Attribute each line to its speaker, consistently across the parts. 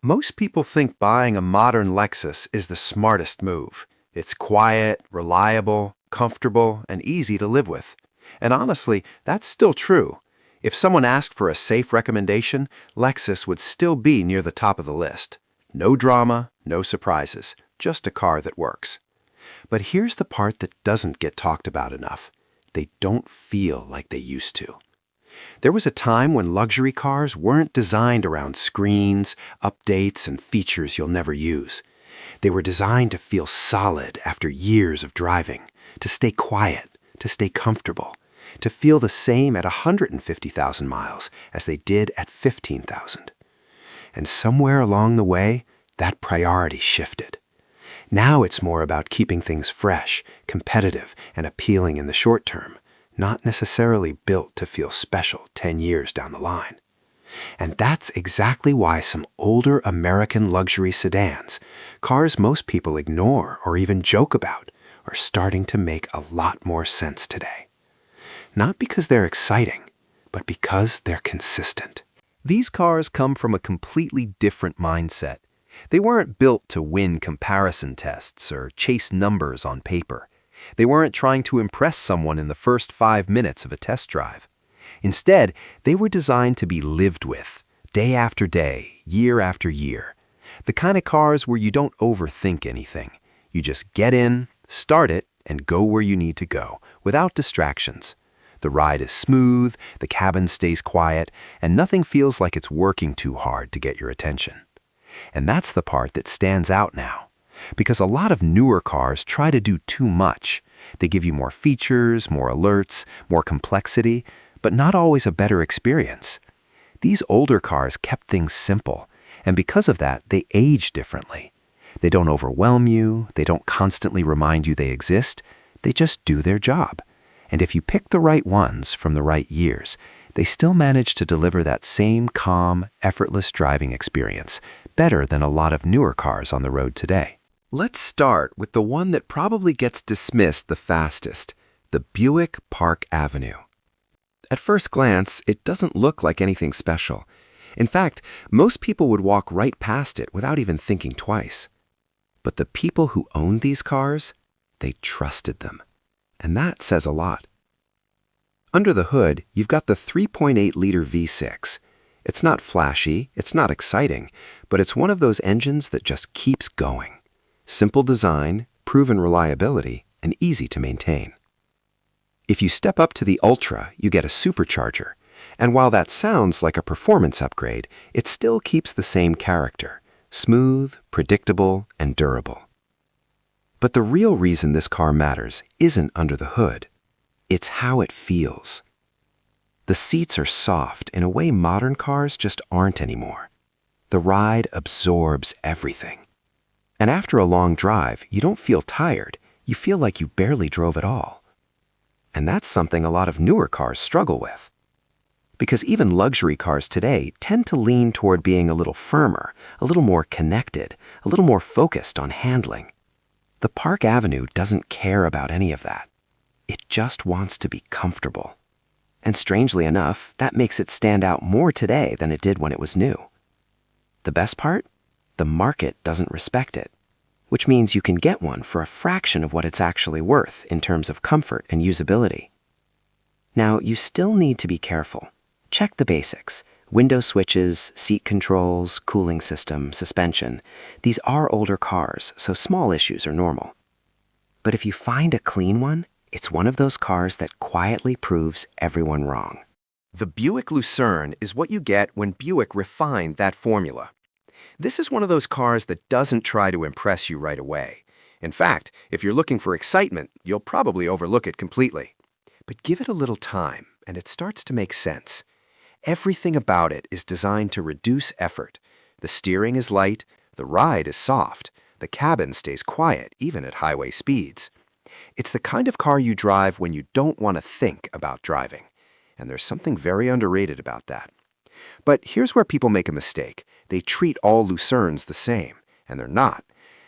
Speaker 1: Most people think buying a modern Lexus is the smartest move. It's quiet, reliable, comfortable, and easy to live with. And honestly, that's still true. If someone asked for a safe recommendation, Lexus would still be near the top of the list. No drama, no surprises, just a car that works. But here's the part that doesn't get talked about enough. They don't feel like they used to. There was a time when luxury cars weren't designed around screens, updates, and features you'll never use. They were designed to feel solid after years of driving, to stay quiet, to stay comfortable, to feel the same at 150,000 miles as they did at 15,000. And somewhere along the way, that priority shifted. Now it's more about keeping things fresh, competitive, and appealing in the short term, not necessarily built to feel special 10 years down the line. And that's exactly why some older American luxury sedans, cars most people ignore or even joke about, are starting to make a lot more sense today. Not because they're exciting, but because they're consistent.
Speaker 2: These cars come from a completely different mindset. They weren't built to win comparison tests or chase numbers on paper. They weren't trying to impress someone in the first 5 minutes of a test drive. Instead, they were designed to be lived with, day after day, year after year. The kind of cars where you don't overthink anything. You just get in, start it, and go where you need to go, without distractions. The ride is smooth, the cabin stays quiet, and nothing feels like it's working too hard to get your attention. And that's the part that stands out now. Because a lot of newer cars try to do too much. They give you more features, more alerts, more complexity, but not always a better experience. These older cars kept things simple, and because of that, they age differently. They don't overwhelm you, they don't constantly remind you they exist, they just do their job. And if you pick the right ones from the right years, they still manage to deliver that same calm, effortless driving experience, better than a lot of newer cars on the road today.
Speaker 3: Let's start with the one that probably gets dismissed the fastest, the Buick Park Avenue. At first glance, it doesn't look like anything special. In fact, most people would walk right past it without even thinking twice. But the people who owned these cars, they trusted them. And that says a lot. Under the hood, you've got the 3.8-liter V6. It's not flashy, it's not exciting, but it's one of those engines that just keeps going. Simple design, proven reliability, and easy to maintain. If you step up to the Ultra, you get a supercharger. And while that sounds like a performance upgrade, it still keeps the same character. Smooth, predictable, and durable. But the real reason this car matters isn't under the hood. It's how it feels. The seats are soft in a way modern cars just aren't anymore. The ride absorbs everything. And after a long drive, you don't feel tired. You feel like you barely drove at all. And that's something a lot of newer cars struggle with. Because even luxury cars today tend to lean toward being a little firmer, a little more connected, a little more focused on handling. The Park Avenue doesn't care about any of that. It just wants to be comfortable. And strangely enough, that makes it stand out more today than it did when it was new. The best part? The market doesn't respect it, which means you can get one for a fraction of what it's actually worth in terms of comfort and usability. Now, you still need to be careful. Check the basics. Window switches, seat controls, cooling system, suspension. These are older cars, so small issues are normal. But if you find a clean one, it's one of those cars that quietly proves everyone wrong.
Speaker 1: The Buick Lucerne is what you get when Buick refined that formula. This is one of those cars that doesn't try to impress you right away. In fact, if you're looking for excitement, you'll probably overlook it completely. But give it a little time, and it starts to make sense. Everything about it is designed to reduce effort. The steering is light, the ride is soft, the cabin stays quiet even at highway speeds. It's the kind of car you drive when you don't want to think about driving. And there's something very underrated about that. But here's where people make a mistake. They treat all Lucernes the same, and they're not.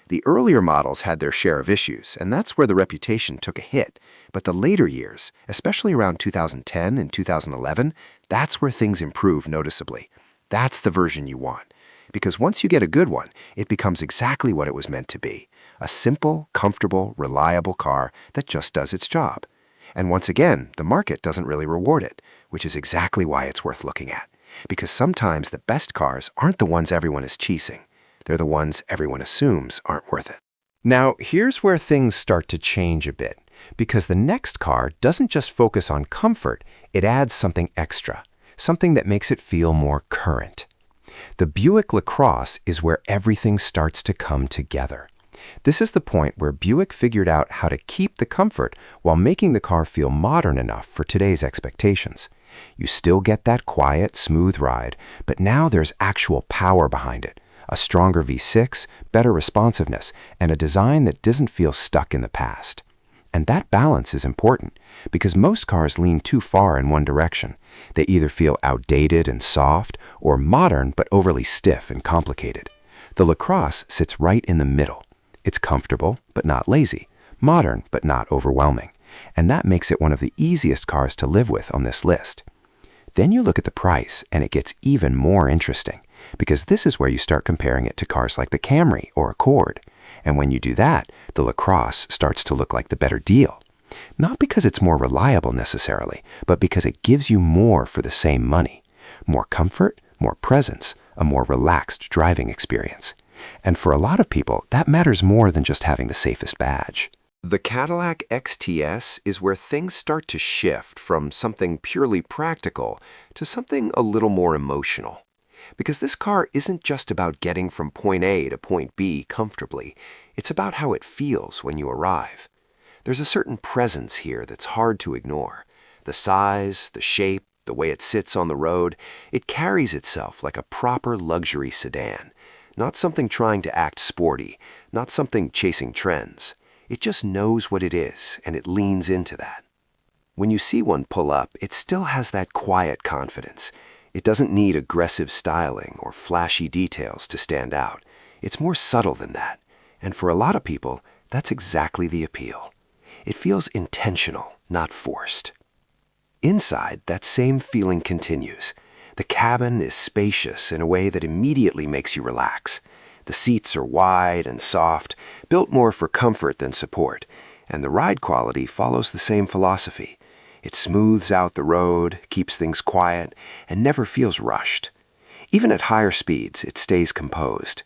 Speaker 1: The earlier models had their share of issues, and that's where the reputation took a hit. But the later years, especially around 2010 and 2011, that's where things improved noticeably. That's the version you want. because once you get a good one, it becomes exactly what it was meant to be. A simple, comfortable, reliable car that just does its job. And once again, the market doesn't really reward it, which is exactly why it's worth looking at. Because sometimes the best cars aren't the ones everyone is chasing. They're the ones everyone assumes aren't worth it.
Speaker 2: Now, here's where things start to change a bit, because the next car doesn't just focus on comfort, it adds something extra, something that makes it feel more current. The Buick LaCrosse is where everything starts to come together. This is the point where Buick figured out how to keep the comfort while making the car feel modern enough for today's expectations. You still get that quiet, smooth ride, but now there's actual power behind it. A stronger V6, better responsiveness, and a design that doesn't feel stuck in the past. And that balance is important, because most cars lean too far in one direction. They either feel outdated and soft, or modern but overly stiff and complicated. The LaCrosse sits right in the middle. It's comfortable but not lazy, modern but not overwhelming, and that makes it one of the easiest cars to live with on this list. Then you look at the price, and it gets even more interesting, because this is where you start comparing it to cars like the Camry or Accord. And when you do that, the LaCrosse starts to look like the better deal. Not because it's more reliable necessarily, but because it gives you more for the same money. More comfort, more presence, a more relaxed driving experience. And for a lot of people, that matters more than just having the safest badge.
Speaker 3: The Cadillac XTS is where things start to shift from something purely practical to something a little more emotional. Because this car isn't just about getting from point A to point B comfortably, it's about how it feels when you arrive. There's a certain presence here that's hard to ignore. The size, the shape, the way it sits on the road, it carries itself like a proper luxury sedan. Not something trying to act sporty, not something chasing trends. It just knows what it is, and it leans into that. When you see one pull up, it still has that quiet confidence. It doesn't need aggressive styling or flashy details to stand out. It's more subtle than that. And for a lot of people, that's exactly the appeal. It feels intentional, not forced. Inside, that same feeling continues. The cabin is spacious in a way that immediately makes you relax. The seats are wide and soft, built more for comfort than support, and the ride quality follows the same philosophy. It smooths out the road, keeps things quiet, and never feels rushed. Even at higher speeds, it stays composed.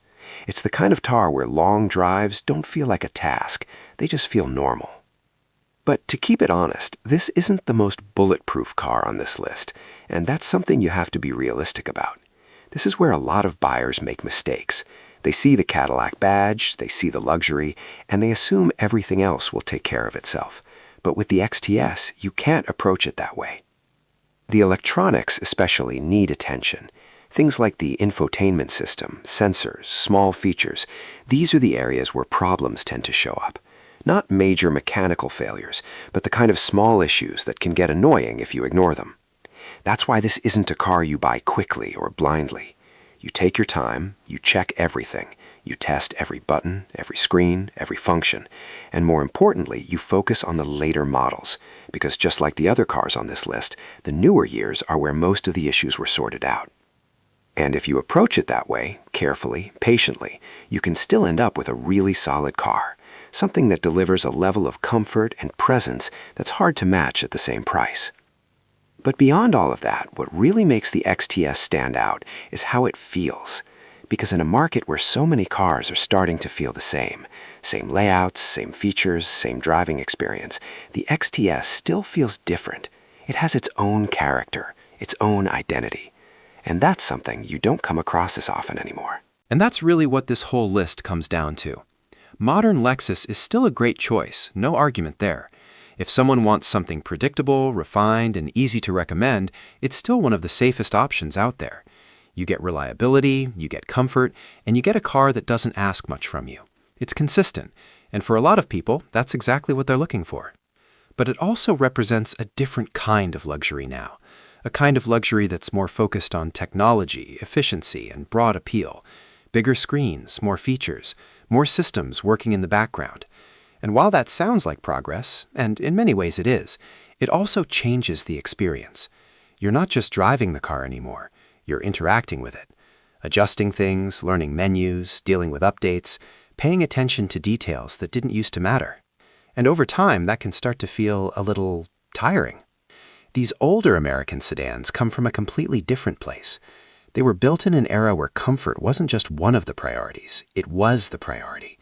Speaker 3: It's the kind of car where long drives don't feel like a task, they just feel normal. But to keep it honest, this isn't the most bulletproof car on this list, and that's something you have to be realistic about. This is where a lot of buyers make mistakes. They see the Cadillac badge, they see the luxury, and they assume everything else will take care of itself. But with the XTS, you can't approach it that way. The electronics especially need attention. Things like the infotainment system, sensors, small features, these are the areas where problems tend to show up. Not major mechanical failures, but the kind of small issues that can get annoying if you ignore them. That's why this isn't a car you buy quickly or blindly. You take your time, you check everything, you test every button, every screen, every function, and more importantly, you focus on the later models, because just like the other cars on this list, the newer years are where most of the issues were sorted out. And if you approach it that way, carefully, patiently, you can still end up with a really solid car, something that delivers a level of comfort and presence that's hard to match at the same price. But beyond all of that, what really makes the XTS stand out is how it feels. Because in a market where so many cars are starting to feel the same layouts, same features, same driving experience, the XTS still feels different. It has its own character, its own identity. And that's something you don't come across as often anymore.
Speaker 2: And that's really what this whole list comes down to. Modern Lexus is still a great choice, no argument there. If someone wants something predictable, refined, and easy to recommend, it's still one of the safest options out there. You get reliability, you get comfort, and you get a car that doesn't ask much from you. It's consistent, and for a lot of people, that's exactly what they're looking for. But it also represents a different kind of luxury now. A kind of luxury that's more focused on technology, efficiency, and broad appeal. Bigger screens, more features, more systems working in the background. And while that sounds like progress, and in many ways it is, it also changes the experience. You're not just driving the car anymore, you're interacting with it. adjusting things, learning menus, dealing with updates, paying attention to details that didn't used to matter. And over time, that can start to feel a little tiring. These older American sedans come from a completely different place. They were built in an era where comfort wasn't just one of the priorities, it was the priority.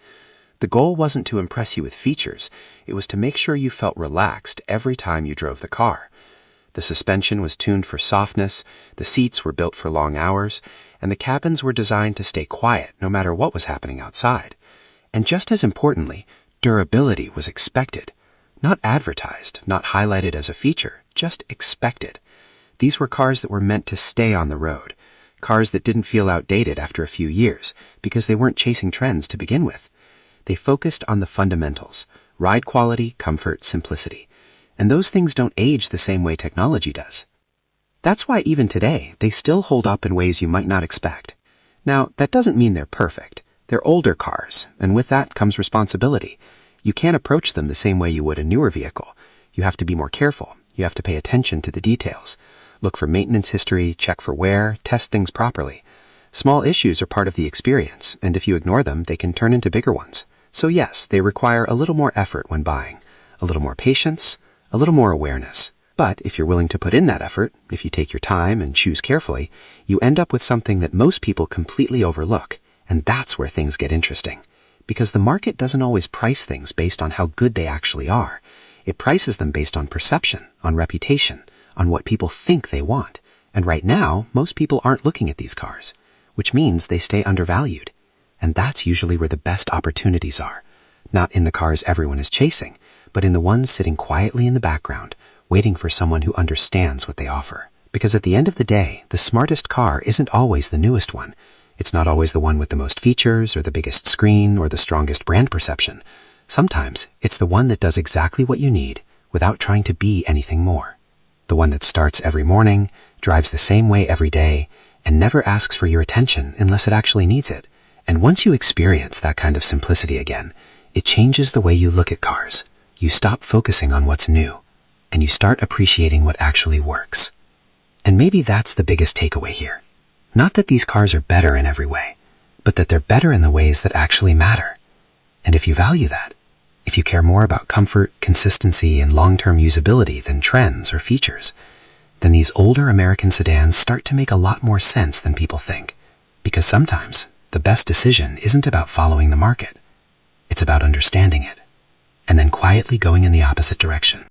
Speaker 2: The goal wasn't to impress you with features, it was to make sure you felt relaxed every time you drove the car. The suspension was tuned for softness, the seats were built for long hours, and the cabins were designed to stay quiet no matter what was happening outside. And just as importantly, durability was expected. Not advertised, not highlighted as a feature, just expected. These were cars that were meant to stay on the road. Cars that didn't feel outdated after a few years, because they weren't chasing trends to begin with. They focused on the fundamentals: ride quality, comfort, simplicity. And those things don't age the same way technology does. That's why even today, they still hold up in ways you might not expect. Now, that doesn't mean they're perfect. They're older cars, and with that comes responsibility. You can't approach them the same way you would a newer vehicle. You have to be more careful. You have to pay attention to the details. Look for maintenance history, check for wear, test things properly. Small issues are part of the experience, and if you ignore them, they can turn into bigger ones. So yes, they require a little more effort when buying, a little more patience, a little more awareness. But if you're willing to put in that effort, if you take your time and choose carefully, you end up with something that most people completely overlook, and that's where things get interesting. Because the market doesn't always price things based on how good they actually are. It prices them based on perception, on reputation, on what people think they want. And right now, most people aren't looking at these cars, which means they stay undervalued. And that's usually where the best opportunities are. Not in the cars everyone is chasing, but in the ones sitting quietly in the background, waiting for someone who understands what they offer. Because at the end of the day, the smartest car isn't always the newest one. It's not always the one with the most features or the biggest screen or the strongest brand perception. Sometimes it's the one that does exactly what you need without trying to be anything more. The one that starts every morning, drives the same way every day, and never asks for your attention unless it actually needs it. And once you experience that kind of simplicity again, it changes the way you look at cars. You stop focusing on what's new, and you start appreciating what actually works. And maybe that's the biggest takeaway here. Not that these cars are better in every way, but that they're better in the ways that actually matter. And if you value that, if you care more about comfort, consistency, and long-term usability than trends or features, then these older American sedans start to make a lot more sense than people think. Because sometimes, the best decision isn't about following the market. It's about understanding it, and then quietly going in the opposite direction.